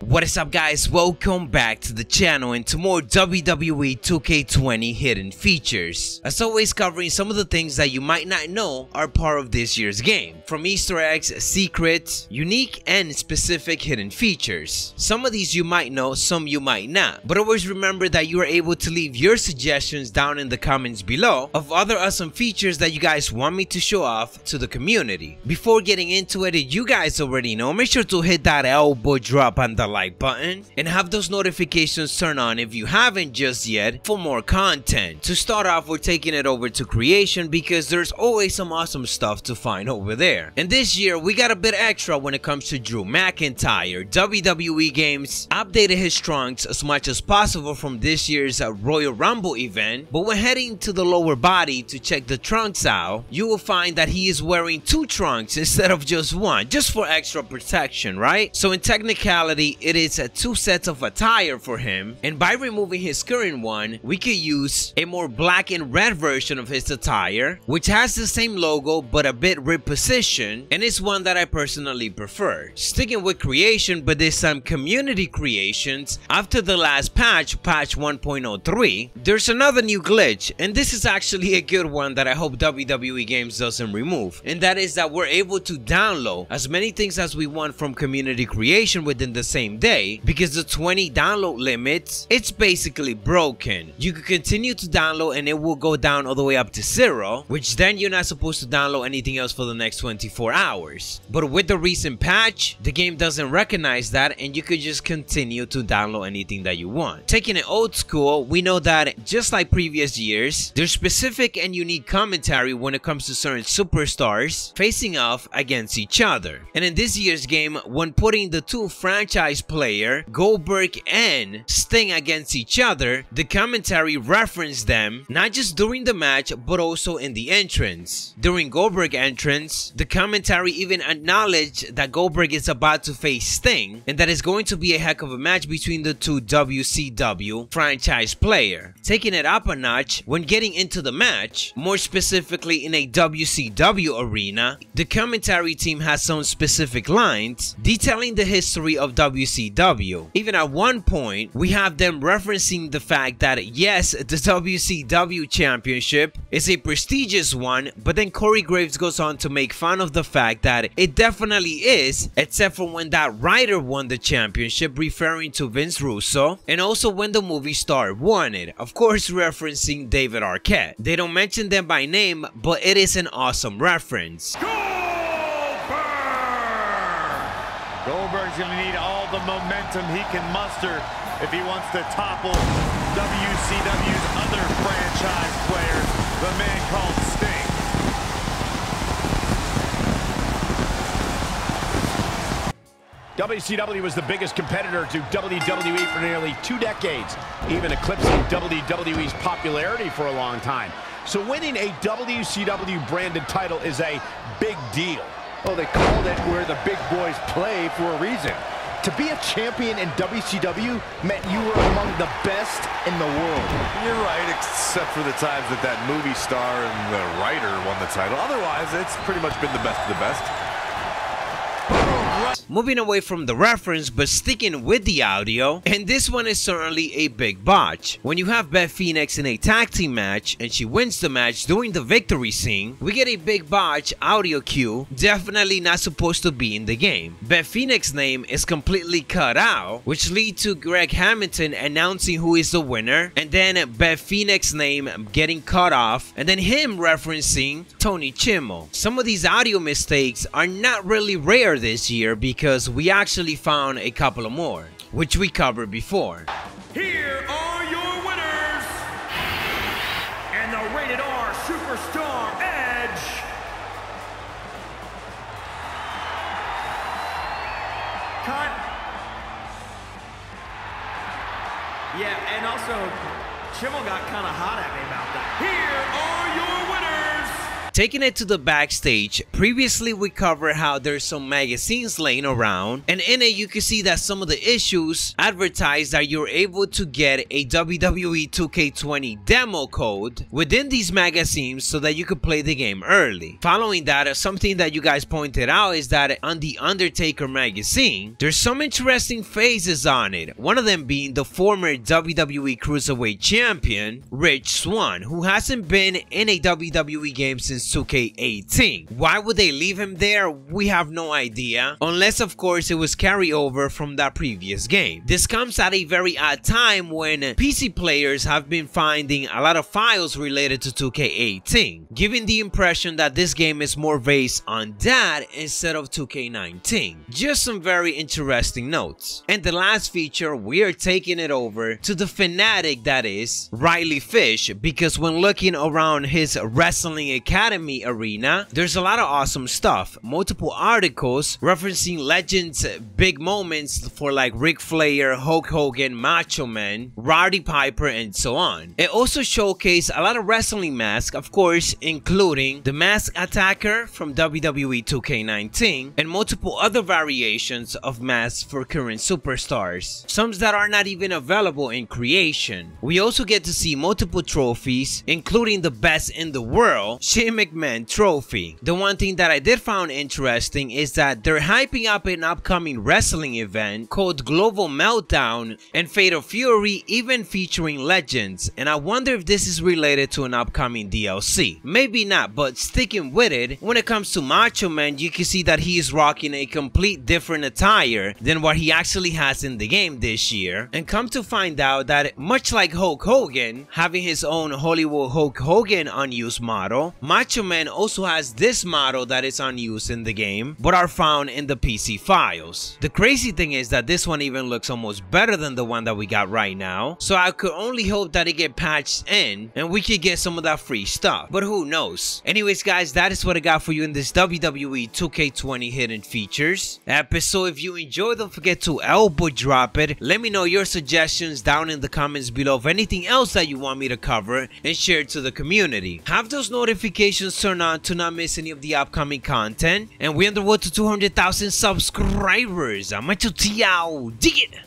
What is up, guys? Welcome back to the channel and to more WWE 2K20 hidden features. As always, covering some of the things that you might not know are part of this year's game, from Easter eggs, secrets, unique and specific hidden features. Some of these you might know, some you might not, but always remember that you are able to leave your suggestions down in the comments below of other awesome features that you guys want me to show off to the community. Before getting into it, you guys already know, make sure to hit that elbow drop on the like button and have those notifications turned on if you haven't just yet for more content. To start off, we're taking it over to creation because there's always some awesome stuff to find over there. And this year we got a bit extra when it comes to Drew McIntyre. WWE Games updated his trunks as much as possible from this year's Royal Rumble event, but when heading to the lower body to check the trunks out, you will find that he is wearing two trunks instead of just one, just for extra protection, right? So in technicality, it is two sets of attire for him, and by removing his current one, we could use a more black and red version of his attire, which has the same logo but a bit repositioned, and it's one that I personally prefer. Sticking with creation, but this time community creations, after the last patch, patch 1.03, there's another new glitch, and this is actually a good one that I hope WWE Games doesn't remove, and that is that we're able to download as many things as we want from community creation within the same day, because the 20 download limits, it's basically broken. You can continue to download and it will go down all the way up to 0, which then you're not supposed to download anything else for the next 24 hours. But with the recent patch, the game doesn't recognize that and you could just continue to download anything that you want. Taking it old school, we know that just like previous years, there's specific and unique commentary when it comes to certain superstars facing off against each other. And in this year's game, when putting the two franchise player Goldberg and Sting against each other, the commentary referenced them not just during the match but also in the entrance. During Goldberg entrance, the commentary even acknowledged that Goldberg is about to face Sting and that it's going to be a heck of a match between the two WCW franchise player. Taking it up a notch, when getting into the match, more specifically in a WCW arena, the commentary team has some specific lines detailing the history of WCW. Even at one point, we have them referencing the fact that yes, the WCW championship is a prestigious one, but then Corey Graves goes on to make fun of the fact that it definitely is, except for when that writer won the championship, referring to Vince Russo, and also when the movie star won it, of course referencing David Arquette. They don't mention them by name, but it is an awesome reference. Goldberg's going to need all the momentum he can muster if he wants to topple WCW's other franchise players, the man called Sting. WCW was the biggest competitor to WWE for nearly 2 decades, even eclipsing WWE's popularity for a long time. So winning a WCW branded title is a big deal. Well, they called it where the big boys play for a reason. To be a champion in WCW meant you were among the best in the world. You're right, except for the times that that movie star and the writer won the title. Otherwise, it's pretty much been the best of the best. Moving away from the reference but sticking with the audio, and this one is certainly a big botch. When you have Beth Phoenix in a tag team match and she wins the match during the victory scene, we get a big botch audio cue, definitely not supposed to be in the game. Beth Phoenix's name is completely cut out, which leads to Greg Hamilton announcing who is the winner, and then Beth Phoenix's name getting cut off, and then him referencing Tony Chimmel. Some of these audio mistakes are not really rare this year because we actually found a couple of more, which we covered before. Here are your winners, and the Rated R Superstar Edge. Cut. Yeah, and also, Chimmel got kind of hot at me about that. Here are your winners. Taking it to the backstage, previously we covered how there's some magazines laying around, and in it you can see that some of the issues advertise that you're able to get a WWE 2K20 demo code within these magazines so that you could play the game early. Following that, something that you guys pointed out is that on the Undertaker magazine, there's some interesting faces on it, one of them being the former WWE Cruiserweight Champion, Rich Swann, who hasn't been in a WWE game since 2K18. Why would they leave him there? We have no idea, unless of course it was carryover from that previous game. This comes at a very odd time when PC players have been finding a lot of files related to 2K18, giving the impression that this game is more based on that instead of 2K19. Just some very interesting notes. And the last feature, we are taking it over to the fanatic that is Riley Fish, because when looking around his Wrestling Academy arena, there's a lot of awesome stuff. Multiple articles referencing legends' big moments for like Ric Flair, Hulk Hogan, Macho Man, Roddy Piper, and so on. It also showcased a lot of wrestling masks, of course, including the Mask Attacker from WWE 2K19 and multiple other variations of masks for current superstars, some that are not even available in creation. We also get to see multiple trophies, including the best in the world, Shane McMahon trophy. The one thing that I did find interesting is that they're hyping up an upcoming wrestling event called Global Meltdown and Fatal Fury, even featuring legends, and I wonder if this is related to an upcoming DLC. Maybe not, but sticking with it, when it comes to Macho Man, you can see that he is rocking a complete different attire than what he actually has in the game this year, and come to find out that much like Hulk Hogan having his own Hollywood Hulk Hogan unused model, Macho Man also has this model that is unused in the game but are found in the PC files. The crazy thing is that this one even looks almost better than the one that we got right now, so I could only hope that it get patched in and we could get some of that free stuff, but who knows. Anyways guys, that is what I got for you in this WWE 2K20 hidden features episode. If you enjoyed, don't forget to elbow drop it. Let me know your suggestions down in the comments below of anything else that you want me to cover and share it to the community. Have those notifications turned on to not miss any of the upcoming content, and we're on the road to 200,000 subscribers. I'm Macho T, dig it!